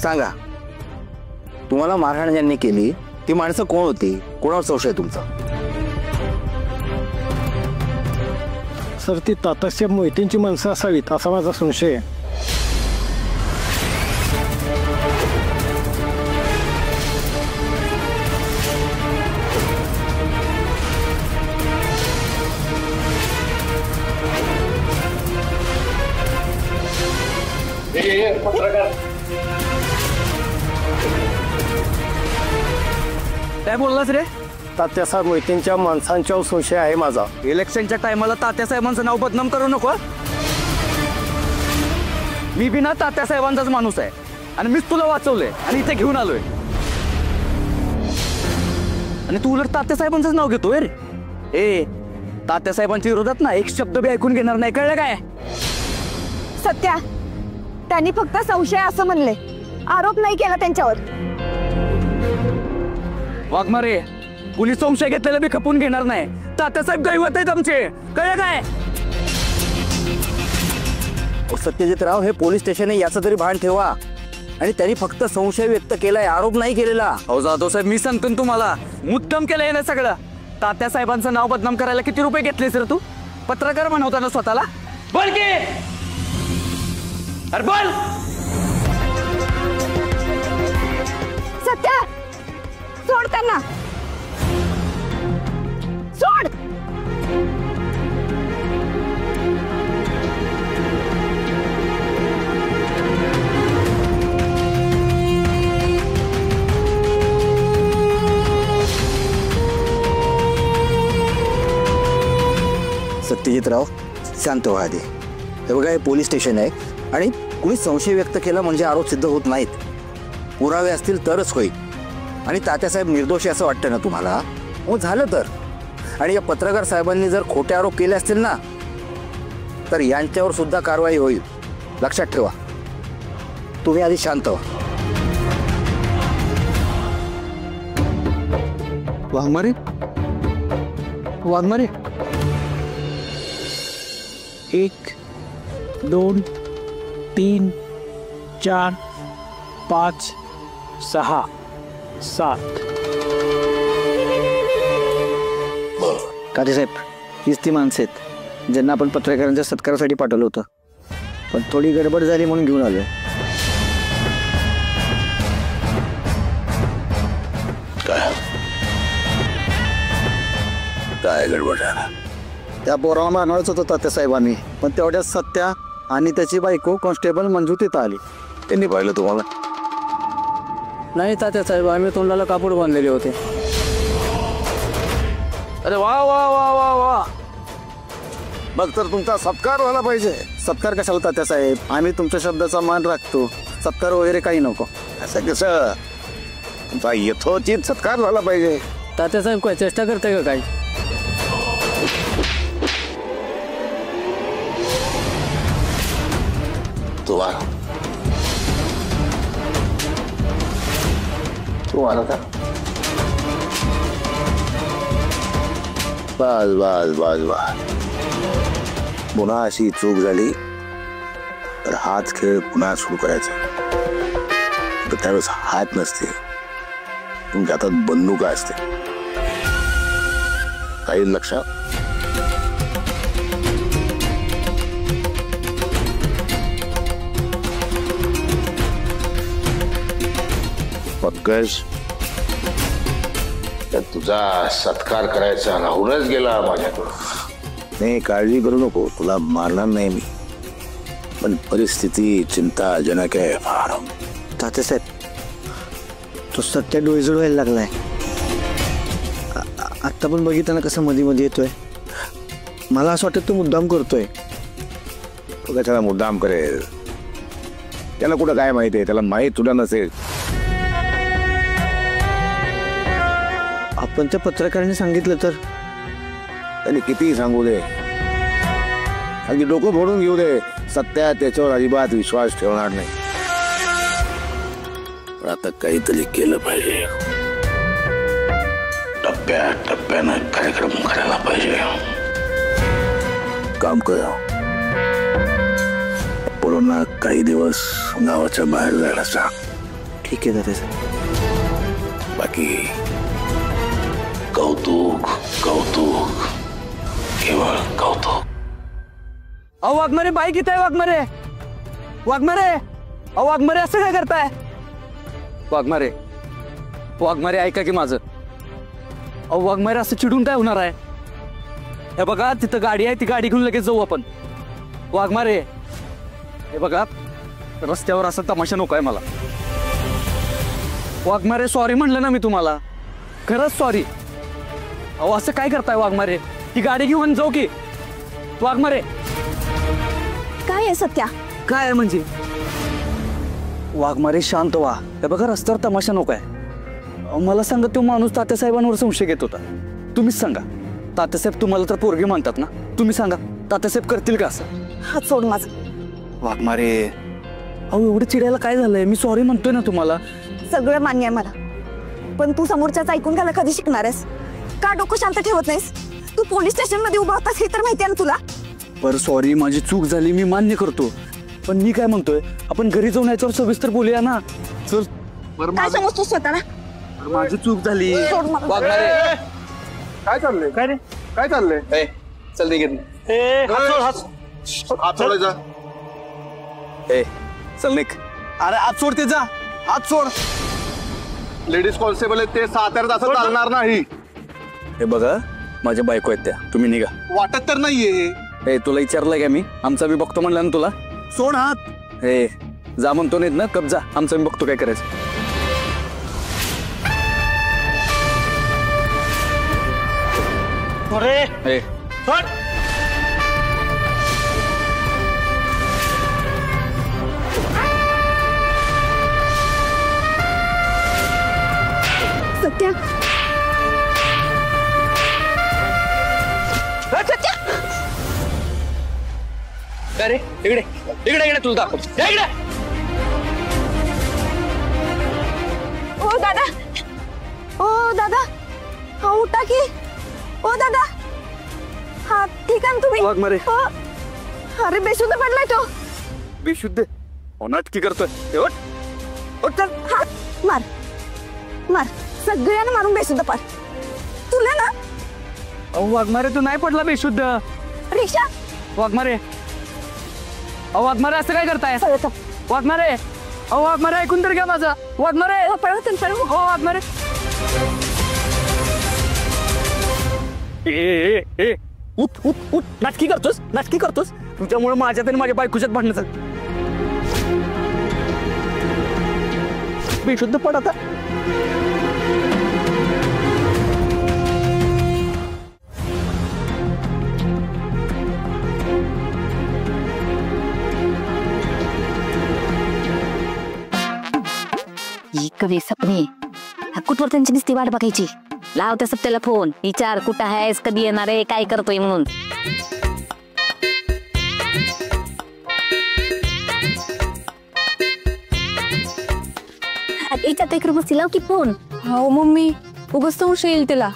सांगा, तुम्हाला मारहाण ज्यांनी केली ती माणसं कोण होती? कोणावर संशय तुमचा? सर, ती तात्यासाहेब मोहितेंची माणसं असावीत असा माझा संशय आहे. काय बोललास रे? तात्यासाहेब मोहितेंच्या माणसांच्यावर संशय आहे माझा. इलेक्शनच्या टायमाला तात्यासाहेबांचं नाव बदनाम करू नको. मी बिना तात्यासाहेबांचाच माणूस आहे आणि मीच तुला वाचवलंय आणि इथे घेऊन आलोय, आणि तू उलट तात्यासाहेबांचंच नाव घेतोय रे. ए, तात्यासाहेबांच्या विरोधात ना एक शब्द बी ऐकून घेणार नाही, कळलं काय? सत्या, त्यांनी फक्त संशय असं म्हणले, आरोप नाही केला त्यांच्यावर. वाघमारे, कुणी संशय घेतलेला बी खपून घेणार नाही. तात्यासाहेब दैवत आहेत आमचे, कळलं काय? सत्यजितराव, हे पोलीस स्टेशन आहे याचं तरी भान ठेवा. आणि त्यांनी फक्त संशय व्यक्त केलाय, आरोप नाही केलेला. अहो जाधव साहेब, मी सांगतो तुम्हाला, मुद्दाम केलंय ना सगळं. तात्यासाहेबांचं नाव बदनाम करायला किती रुपये घेतलेस रे तू? पत्रकार म्हणवता ना स्वतःला? बोल की, अरे बोल. सत्या, सोड त्यांना, सोड. सत्यजितराव, शांत व्हा आधी. हे बघा, हे पोलीस स्टेशन आहे आणि कुणी संशय व्यक्त केला म्हणजे आरोप सिद्ध होत नाहीत. पुरावे असतील तरच होईल. आणि तात्यासाहेब निर्दोषी असं वाटतं ना तुम्हाला? हो, झालं तर. आणि या पत्रकार साहेबांनी जर खोटे आरोप केले असतील ना, तर यांच्यावर सुद्धा कारवाई होईल, लक्षात ठेवा. तुम्ही आधी शांत व्हा. वाघमारे, वाघमारे, 1 2 3 4 5 6 7. कादेसाहेब, हीच ती माणसं आहेत ज्यांना आपण पत्रकारांच्या सत्कारासाठी पाठवलं होतं, पण थोडी गडबड झाली म्हणून घेऊन आलोय. काय गडबड झाला? त्या पोराला मारणारच होतं तात्यासाहेबांनी, पण तेवढ्यात सत्या आणि त्याची बायको कॉन्स्टेबल मंजू तिथं आली. त्यांनी पाहिलं तुम्हाला? नाही तात्यासाहेब, आम्ही तोंडाला कापड बांधलेले होते. अरे वा वा वा वा वा, मग तर तुमचा सत्कार व्हायला पाहिजे. सत्कार कशाला तात्यासाहेब? आम्ही तुमच्या शब्दाचा मान राखतो, सत्कार वगैरे काही नको. असं कसं? तुमचा यथोचित सत्कार झाला पाहिजे. तात्यासाहेब काय चेष्टा करताय का काय? तू आला का? बस बस बस बस. पुन्हा अशी चूक झाली तर हाच खेळ पुन्हा सुरू करायचा. तर त्यावेळेस हात नसते, तुमच्या हातात बंदुका असते. काही लक्षात? पंकज, तुझा सत्कार करायचा राहूनच गेला माझ्याकडून. नाही, काळजी करू नको, तुला मारणार नाही मी, पण परिस्थिती चिंताजनक आहे फार. तात्यासाहेब, तो सत्या डोळेजोड व्हायला लागलाय. आत्ता पण बघितलं ना कसं मध्ये मध्ये येतोय. मला असं वाटतं तो मुद्दाम करतोय. तो कशाला मुद्दाम करेल? त्याला कुठं काय माहिती आहे? त्याला माहीत तुला नसेल. आपण त्या पत्रकारांनी सांगितलं तर? त्यांनी कितीही सांगू दे, अगदी डोकं फोडून घेऊ दे, सत्या त्याच्यावर अजिबात विश्वास ठेवणार नाही. पण आता काहीतरी केलं पाहिजे. टप्प्या टप्प्यानं कार्यक्रम करायला पाहिजे. काम कर, पोरांना काही दिवस गावाच्या बाहेर जायला सांग. ठीक आहे तात्यासाहेब. बाकी कौतुक कौतुक केवळ कौतुक. अहो वाघमारे बाईक इथं आहे. वाघमारे वाघमारे अहो वाघमारे असं काय करताय? वाघमारे वाघमारे ऐका की माझं. अहो वाघमारे असं चिडून काय होणार आहे? हे बघा तिथं गाडी आहे, ती गाडी घेऊन लगेच जाऊ आपण. वाघमारे हे बघा रस्त्यावर असा तमाशा नको आहे मला. वाघमारे सॉरी म्हणलं ना मी तुम्हाला, खरंच सॉरी. अहो असं काय करताय वाघमारे? ती गाडी घेऊन जाऊ की. वाघमारे काय आहे सत्या? काय आहे म्हणजे? वाघमारे शांत व्हा. हे बघा रस्त्यावर तमाशा नको आहे. अहो, मला सांगा तो माणूस तात्यासाहेबांवर संशय घेत होता. तुम्हीच सांगा. तात्यासाहेब तुम्हाला तर पोरगी म्हणतात ना, तुम्ही सांगा तात्यासाहेब करतील का असं? हात सोड माझं. वाघमारे अहो एवढं चिडायला काय झालंय? मी सॉरी म्हणतोय ना तुम्हाला. सगळं मान्य आहे मला, पण तू समोरच्याच ऐकून घ्यायला कधी शिकणार आहेस? का डोकं शांत ठेवत नाहीस? तू पोलीस स्टेशन मध्ये उभा होतास हे तर माहिती आहे ना तुला? बरं सॉरी, माझी चूक झाली, मी मान्य करतो. पण मी काय म्हणतोय, आपण घरी जाऊन याच्यावर सविस्तर बोलूया ना. चल. काय समजतो स्वतःला? माझी चूक झाली. सोड मला. वाघमारे काय चाललंय? काय रे काय चाललंय? चल दे हात सोडायचा. ए चल निक. अरे हात सोड, ते जा. हात सोड. लेडीज कॉन्स्टेबल आहेत ते, साताऱ्यात असं चालणार नाही. हे बघा माझ्या बायको आहेत त्या, तुम्ही निघा. वाटत तर नाहीये. ए तुला विचारलंय का मी? आमचा मी बघतो म्हणलं ना तुला. सोड हात. ए जा म्हणतो नाहीत ना, कब जा. आमचा मी बघतो काय करायचं. ए सत्या अरे इकडे इकडे इकडे तुला दाखव. इकडे. ओ दादा, ओ दादा, हा उठा की. ओ दादा, हा ठीक आहे ना तुम्ही? वाघमारे. हो. अरे बेशुद्ध पडलाय तो. बेशुद्ध नाटकी करतोय. उठ चल. हा मार मार, सगळ्यांना मारून बेशुद्ध पाड. तुला ना अहो वाघमारे तू नाही पडला बेशुद्ध. रिक्षा वाघमारे अहो वाघमारे असं काय करताय? वाघमारे अहो वाघमारे ऐकून तर घ्या माझा. वाघमारे पळव. हो वाघमारे. ए ए ए उठ उठ उठ. नाटकी करतोस, नाटकी करतोस. तुझ्यामुळे माझ्यात आणि माझ्या बायकोच्यात भांडणं झालं. बेशुद्ध पड आता. कवी सपने कुठवर त्यांची नुसती वाट बघायची. लाव त्या सप्त्याला फोन, विचार कुठं आहेस, कधी येणार आहे, काय करतोय म्हणून. लाव की फोन. हो मम्मी, उगाच संशय येईल त्याला.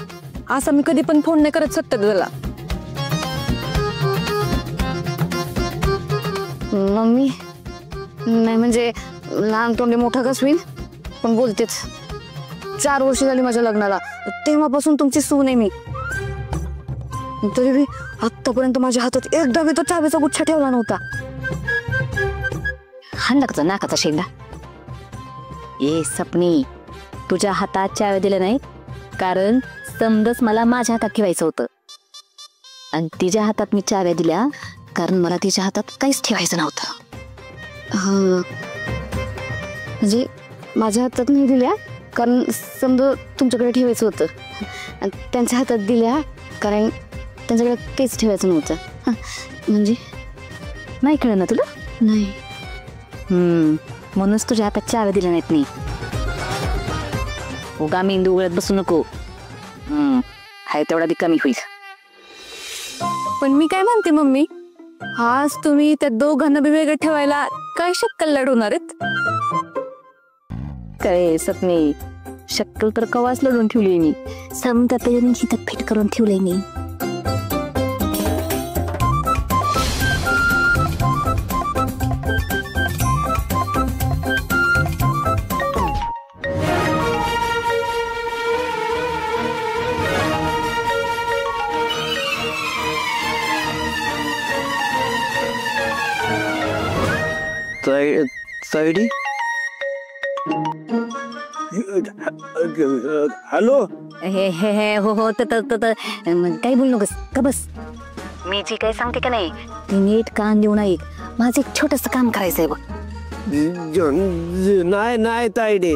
असा मी कधी पण फोन नाही करत सत्य त्याला. मम्मी नाही म्हणजे लहान तोंडे मोठा कस होईल, पण बोलतेच. 4 वर्ष झाली माझ्या लग्नाला, तेव्हापासून तुमची सून आहे मी. तरी आतापर्यंत माझ्या हातात एकदा मी तो चावीचा गुच्छा ठेवला नव्हता. हाणला नाकाचा शेंडा. ए सपनी, तुझ्या हातात चाव्या दिल्या नाही कारण समजच मला माझ्या हातात ठेवायचं होतं, आणि तिच्या हातात मी चाव्या दिल्या कारण मला तिच्या हातात काहीच ठेवायचं नव्हतं. म्हणजे माझ्या हातात नाही दिल्या कारण समजा तुमच्याकडे ठेवायचं होतं, आणि त्यांच्या हातात दिल्या कारण त्यांच्याकडे काहीच ठेवायचं नव्हतं. म्हणजे नाही कळलं ना तुला? नाही. म्हणूनच तुझ्या हातात चाव्या दिल्या नाहीत मी. उगा मेंदू उघडत बसू नको. हाय तेवढा बी कमी होईल. पण मी काय म्हणते मम्मी, आज तुम्ही त्या दोघांना बी वेगळं ठेवायला काय शक्कल लढवणार आहेत? काय सपने, शक्कल तर कवाच लढून ठेवली मी. समजा पेरून हितात फिट करून ठेवलंय मी. तायडे हॅलो हे हे हे हो हो काही बोलू नकोस का बस. मी जी काही सांगते का नाही ती नीट कान देऊ ऐक. माझं एक छोटस काम करायचंय बघ. नाही तायडे,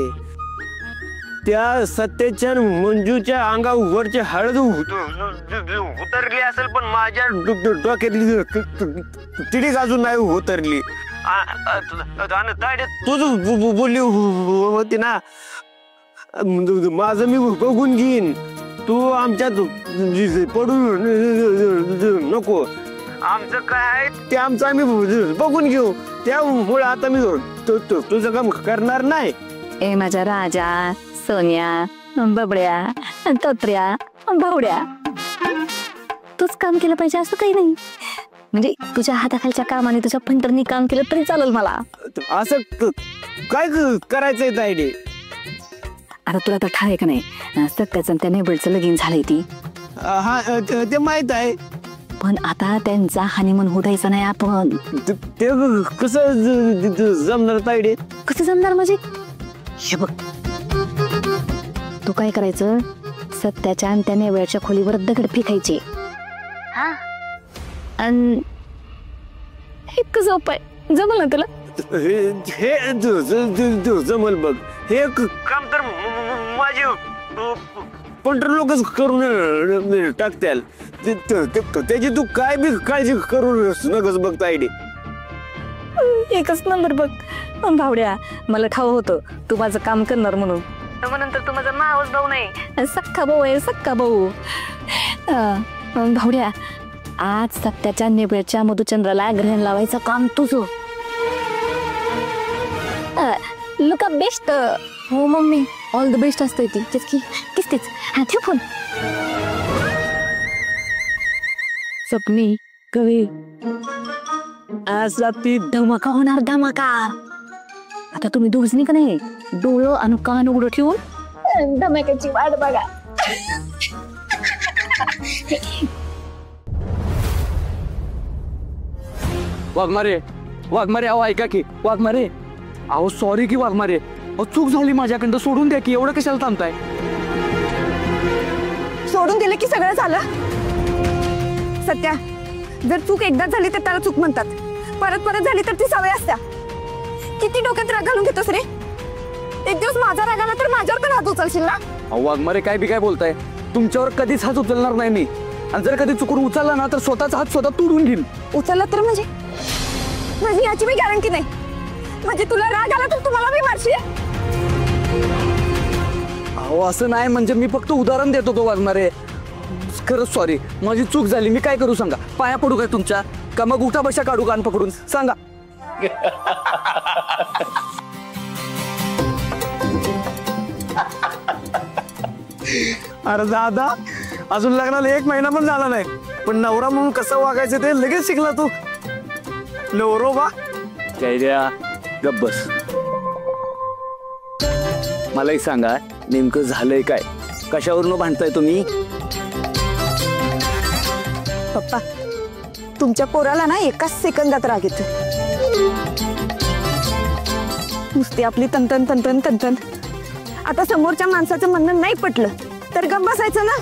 त्या सत्तेच्या मंजूच्या अंगावरची हळद उतरली असेल पण माझ्या डोक्यातली तिडीक अजून नाही उतरली. तायडे तूच बोलली होती ना माझं मी बघून घेईन, तू आमच्यात पडून नको. आमचं काय आहे ते आमचं आम्ही बघून घेऊ. त्यामुळे आता मी तुझं काम करणार नाही. ए माझ्या राजा, सोन्या, बबड्या, तोत्र्या, भावड्या, तूच काम केलं पाहिजे असं काही नाही. म्हणजे तुझ्या हाताखालच्या कामाने तुझ्या फंटरनी काम केलं तरी चालेल मला. असं काय करायचंय तायडे? आता तुला तर ठाव आहे का नाही सत्याचं त्या नेबरचं लगीन झालंय ती. हा ते माहित आहे, पण आता त्यांचा हनीमून होऊ द्यायचा नाही आपण. ते कसं जमणार तायडे? कसं जमणार म्हणजे हे बघ, तू काय करायचं सत्याच्या आणि त्या नेबळच्या खोलीवर दगड फेकायचे. आणि इतकं सोपं आहे, जमल ना तुला? हे जमल बघ. हे काम तर माझे पंटर लोकच करून टाकत्याल. त्याची तू काय बी काळजी करू नकच बघ तायडे. एकच नंबर बघ भावड्या, मला ठाव होतं तू माझं काम करणार म्हणून. नंतर तू माझा मावस भाऊ नाही, सख्खा भाऊ आहे, सख्खा भाऊ. भावड्या, आज सत्याच्या नेबळच्या मधुचंद्राला ग्रहण लावायचं काम तुझं. Look best. हो मम्मी, ऑल द बेस्ट असतंय ती. किसतेच. हा ठेव फोन. सपनी कवी आज रात्री धमाका होणार, धमाका. आता तुम्ही दोघजणी का नाही डोळं आणि कान उघडं ठेवून धमाक्याची वाट बघा. वाघमारे, वाघमारे अहो ऐका की. वाघमारे अहो सॉरी की वाघमारे, अहो चूक झाली माझ्याकडं, सोडून द्या की. एवढं कशाला थांबताय? सोडून दिलं की सगळं झालं. सत्या, जर चूक एकदा झाली तर त्याला चूक म्हणतात, परत परत झाली तर ती सवय असत्या. किती डोक्यात राग घालून घेतोस रे? एक दिवस माझा राग आला तर माझ्यावर पण हात उचलशील ना? अहो वाघमारे काय बी काय बोलताय? तुमच्यावर कधीच हात उचलणार नाही मी. आणि जर कधी चुकून उचलला ना तर स्वतःचा हात स्वतः तोडून घेईन. उचलला तर म्हणजे याची मी गॅरंटी नाही. म्हणजे तुला राग आला तर तुम्हाला मी मारशील? अहो असं नाही, म्हणजे मी फक्त उदाहरण देतो तो वाघमारे. खरंच सॉरी, माझी चूक झाली. मी काय करू सांगा? पाया पडू काय तुमच्या? का मग उठा बशा काढू कान पकडून? सांगा. अरे दादा, अजून लग्नाला 1 महिना पण झाला नाही, पण नवरा म्हणून कसं वागायचं ते लगेच शिकला तू. नवरो बा काय द्या गब्बस. मलाही सांगा नेमकं झालंय काय? कशावरून भांडताय तुम्ही? पप्पा, तुमच्या पोराला ना एकाच सेकंदात राग येतो. नुसती आपली तंतन तंतन तंतन. आता समोरच्या माणसाचं म्हणणं नाही पटलं तर गप्प बसायचं ना.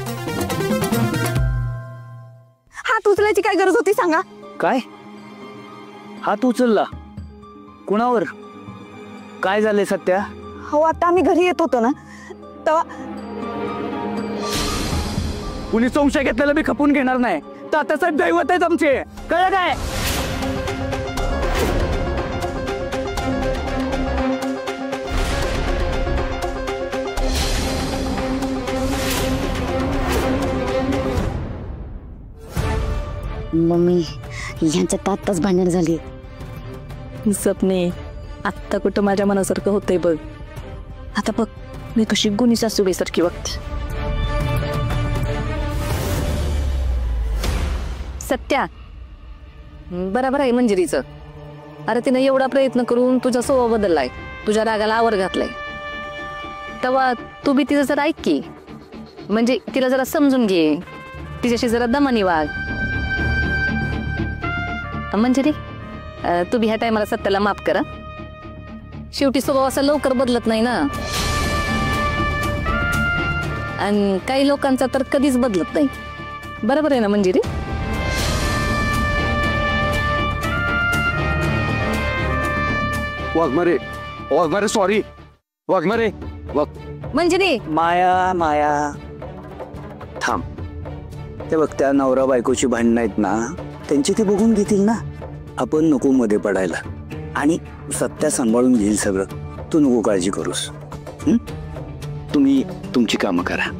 हात उचलायची काय गरज होती सांगा? काय हात उचलला? कुणावर? काय झालंय सत्या? हो, आता आम्ही घरी येत होतो ना तेव्हा कुणी संशय घेतलेला मी खपून घेणार नाही. तात्यासाहेब दैवत आहेत आमचे, कळलं काय? मम्मी, यांच्यात आत्ताच भांडण झाली. सपने, आत्ता कुठं माझ्या मनासारखं होतंय बघ. आता बघ मी कशी गुणी सासूबाईसारखी वागते. सत्या, बरोबर आहे मंजिरीचं. अरे तिनं एवढा प्रयत्न करून तुझा स्वभाव बदललाय, तुझ्या रागाला आवर घातलाय. तेव्हा तू बी तिचं जरा ऐक की. म्हणजे तिला जरा समजून घे, तिच्याशी जरा दमानी वाग. मंजिरी, तू बी ह्या टायमाला सत्याला माफ करा. शेवटी स्वभाव असा लवकर बदलत नाही ना, आणि काही लोकांचा तर कधीच बदलत नाही. बरोबर आहे ना मंजिरी? वाघमारे, वाघमारे सॉरी. वाघमारे, मंजिरी. माया माया थांब. ते बघ, त्या नवरा बायकोची भांडणं आहेत ना, त्यांची ते बघून घेतील ना. आपण नको मध्ये पडायला. आणि सत्या सांभाळून घेईल सगळं. तू नको काळजी करूस. तुम्ही तुमची कामं करा.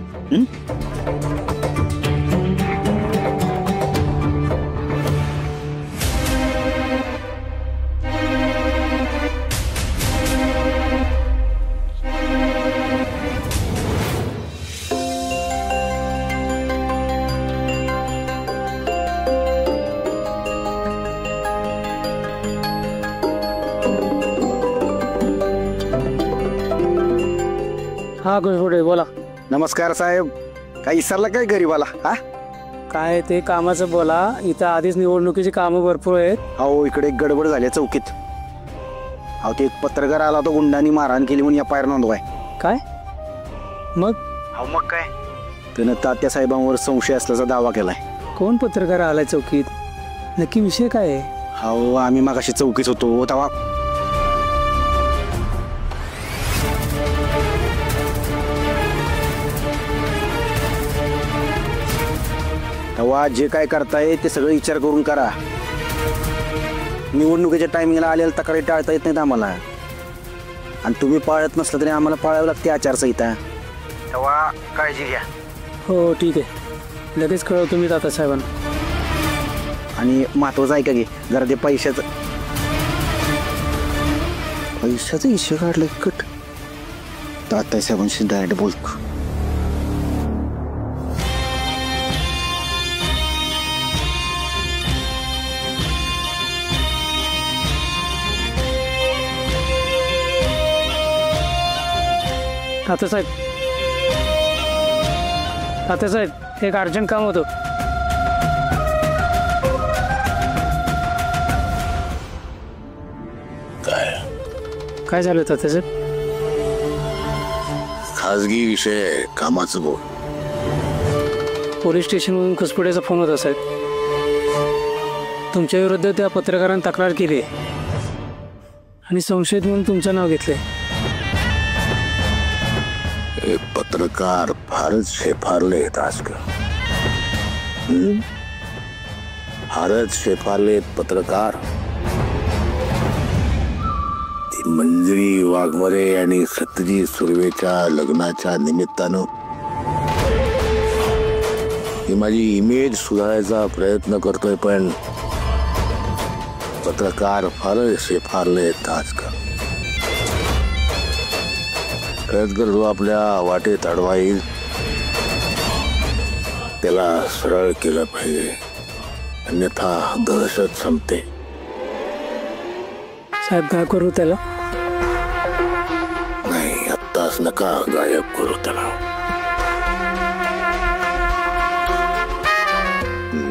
हा घोडे बोला. नमस्कार साहेब. काय विसरला काय गरीबाला? हा काय ते कामाचं बोला. इथं आधीच निवडणुकीची कामं भरपूर आहेत. अहो इकडे एक गडबड झाली चौकीत. अहो ते एक पत्रकार आला होता, गुंडांनी मारहाण केली म्हणून FIR नोंदवाय. काय मग? अहो मग काय, त्यानं तात्या साहेबांवर संशय असल्याचा दावा केलाय. कोण पत्रकार आलाय चौकीत? नक्की विषय काय आहे? अहो आम्ही मगाशी चौकीत होतो तेव्हा जे काय करताय ते सगळं विचार करून करा. निवडणुकीच्या टायमिंगला आलेल्या तक्रारी टाळता येत नाहीत आम्हाला. आणि तुम्ही पाळत नसलं तरी आम्हाला पाळावं लागते आचारसंहिता. तेव्हा काळजी घ्या. हो ठीक आहे, लगेच कळवतो मी तात्या साहेबांना. आणि महत्वाचं ऐका घे जरा, ते पैशाचं इश्यू काढलं कट. तात्या साहेबांशी डायरेक्ट बोलतो. तात्यासाहेब एक अर्जंट काम होतं. काय झालं तात्यासाहेब? खाजगी विषय, कामाचं बोल. पोलीस स्टेशनमधून कुसपुड्याचा फोन होता साहेब. तुमच्या विरुद्ध त्या पत्रकारांनी तक्रार केली आणि संशयित म्हणून तुमचं नाव घेतलंय. पत्रकार फारच शेफारलेत आजकाल. फारच शेफारलेत पत्रकार. मंजिरी वाघमारे आणि सत्यजित सुर्वेच्या लग्नाच्या निमित्तानं ही माझी इमेज सुधारायचा प्रयत्न करतोय, पण पत्रकार फारच शेफारलेत आजकाल. खरंच जर जो आपल्या वाटेत अडवा येईल त्याला सरळ केलं पाहिजे, अन्यथा दहशत संपते. साहेब काय करू त्याला? नाही, आत्ताच नका गायब करू त्याला.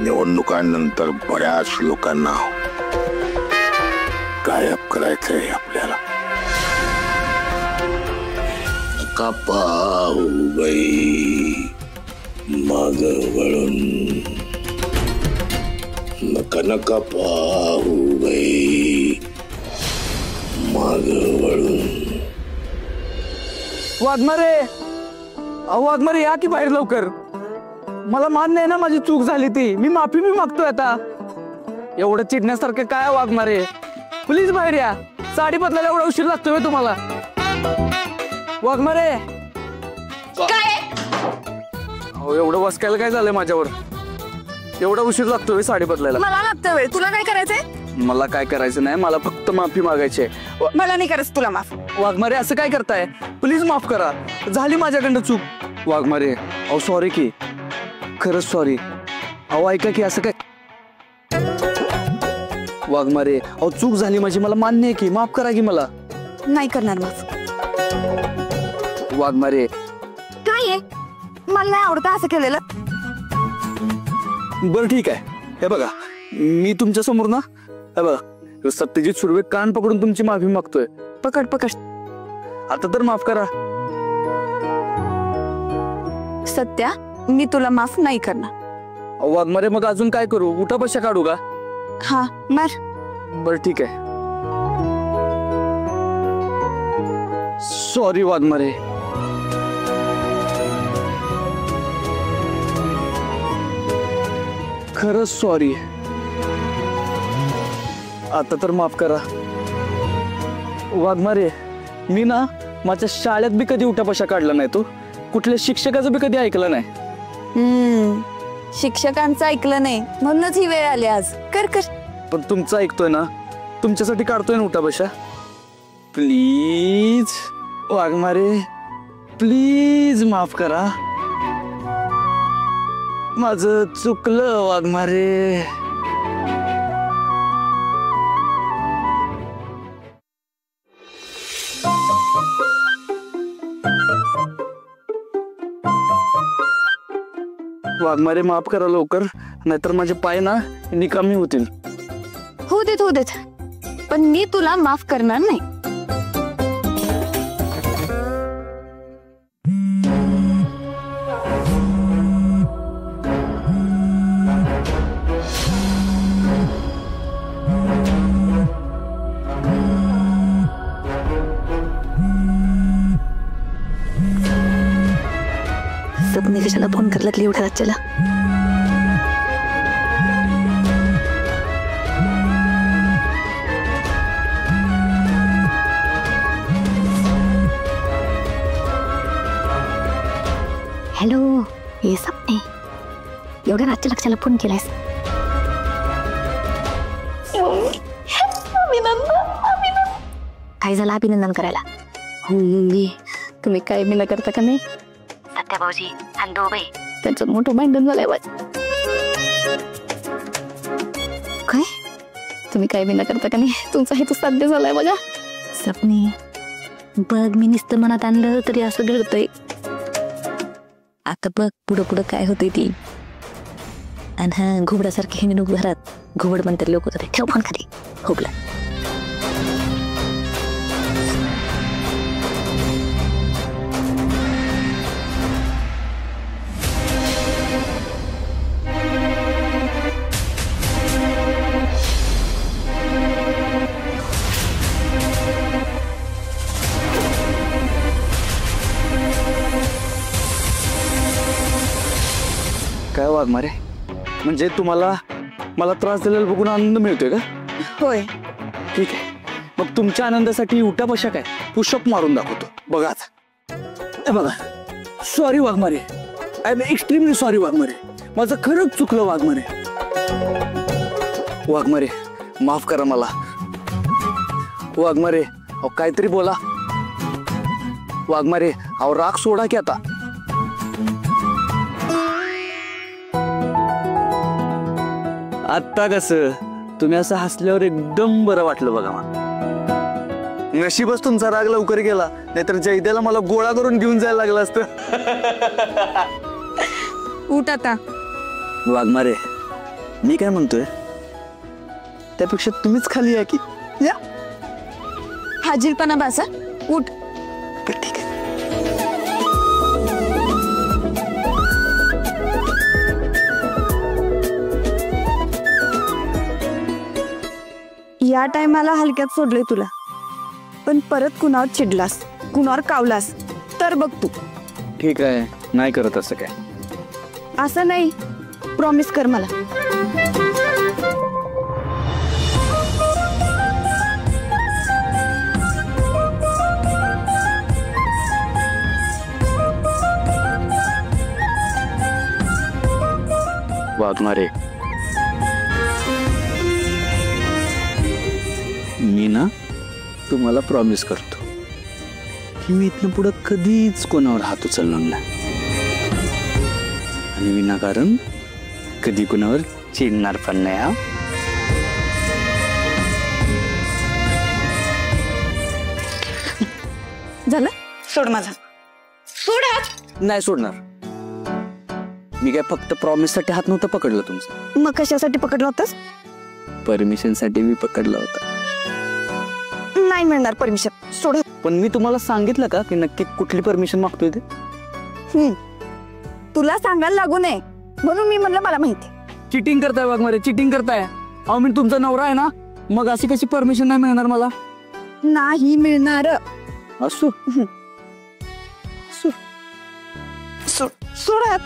निवडणुकांनंतर बऱ्याच लोकांना गायब करायचंय आपल्याला. नका पाहू बाई माग वळून, नका पाहू बाई माग वळून. वाघमारे, अहो वाघमारे या की बाहेर लवकर. मला मान्य आहे ना माझी चूक झाली ती. मी माफी मागतोय आता. एवढं चिडण्यासारखं काय वाघमारे? प्लीज बाहेर या. साडी बदलायला एवढा उशीर लागतोय तुम्हाला? वाघमारे अहो एवढं वसकायला काय झालंय माझ्यावर? एवढा उशीर लागतोय साडी बदलायला? मला लागतं वेळ. तुला काय करायचंय? मला काय करायचं नाही, मला फक्त माफी मागायची आहे. मला नाही करायचं तुला माफ. वाघमारे असं काय करताय? प्लीज माफ करा. झाली माझ्याकडनं चूक. वाघमारे अहो सॉरी की, खरंच सॉरी. अहो ऐका की, असं काय वाघमारे, अहो चूक झाली माझी, मला मान्य आहे की, माफ करा की मला. नाही करणार माफ. वाघमारे काय आहे? मला नाही आवडत असं केलेलं. बरं ठीक आहे. हे बघा मी तुमच्या समोर ना, हे बघा सत्यजित सुर्वे कान पकडून तुमची माफी मागतोय. पकड पकड. आता तर माफ करा. सत्या, मी तुला माफ नाही करणार. वाघमारे मग अजून काय करू? उठा बशा काढू का? हा मार. बर ठीक आहे. सॉरी वाघमारे. खरंच सॉरी. आता तर माफ करा. वाघमारे, मी ना माझ्या शाळेत बी कधी उठापशा काढला नाही. तो कुठल्या शिक्षकाचं बी कधी ऐकलं नाही. शिक्षकांचं ऐकलं नाही म्हणूनच ही वेळ आली आज. कर कर. पण तुमचं ऐकतोय ना, तुमच्यासाठी काढतोय ना उठापशा. प्लीज वाघमारे, प्लीज माफ करा. माझं चुकलं वाघमारे. वाघमारे माफ करा लवकर, नाहीतर माझे पाय ना निकामी होतील. होऊ देत, पण मी तुला माफ करणार नाही. सपने कशाला फोन करायला लागली एवढ्या रातच्याला? हॅलो, हे सपने एवढ्या रातच्या लक्षाला फोन केलायस? काय झालं अभिनंदन करायला? तुम्ही काय बी न करता का नाही? सत्या भाऊजी आणि दोघे त्यांचं मोठं भांडण झालंय. काय तुम्ही काय बी न करता का नाही? तुमचा हेतू साध्य झालाय बघा. सपनी बघ, मी नुसतं मनात आणलं तरी असं घडतंय. आता बघ पुढं पुढं काय होतंय ती. आणि हा घुबडासारखे हे नको घरात. घुबड म्हणतात लोक होते. ठेव फोन खाली. हुबला काय वाघमारे, म्हणजे तुम्हाला मला त्रास दिलेला बघून आनंद मिळतोय का? होय. ठीक आहे, मग तुमच्या आनंदासाठी उठापशा काय पुशअप मारून दाखवतो. बघा आता. बघा. Sorry Waghmare, I am extremely sorry Waghmare. माझं खरंच चुकलं वाघमारे. वाघमारे माफ करा मला. वाघमारे अहो काहीतरी बोला. वाघमारे अहो राग सोडा की आता. आत्ता कसं तुम्ही असं हसल्यावर एकदम बरं वाटलं बघा मला. नशीबच तुमचा राग लवकर गेला, नाहीतर जयदेला मला गोळा करून घेऊन जायला लागलं असतं. उठ आता. वाघमारे मी काय म्हणतोय त्यापेक्षा तुम्हीच खाली या की. या हाजीरपणा बासा. उठ. ठीक आहे. या टायमाला हलक्यात सोडले तुला, पण परत कुणावर चिडलास, कुणावर कावलास तर बघ तू. ठीक आहे, नाही करत असं काय. असं नाही, प्रॉमिस कर मला. वाघमारे मी ना तुम्हाला प्रॉमिस करतो की मी इथनं पुढं कधीच कोणावर हात उचलणार नाही आणि विनाकारण कधी कोणावर चिडणार पण नाही. हा झालं? सोड माझा. सोड हात. नाही सोडणार. मी काय फक्त प्रॉमिस साठी हात नव्हतं पकडलं तुमचं. मग कशासाठी पकडला होतास? परमिशन साठी मी पकडला होता. नाही मिळणार परमिशन. सोड. पण मी तुम्हाला सांगितलं का की नक्की कुठली परमिशन मागतोय ते? तुला सांगायला लागू नये म्हणून मी म्हणलं मला माहिती. चिटिंग करताय वाघमारे, चिटिंग करताय. अहो मी तुमचा नवरा आहे ना, मग अशी कशी परमिशन नाही मिळणार मला? नाही मिळणार. असो सोड.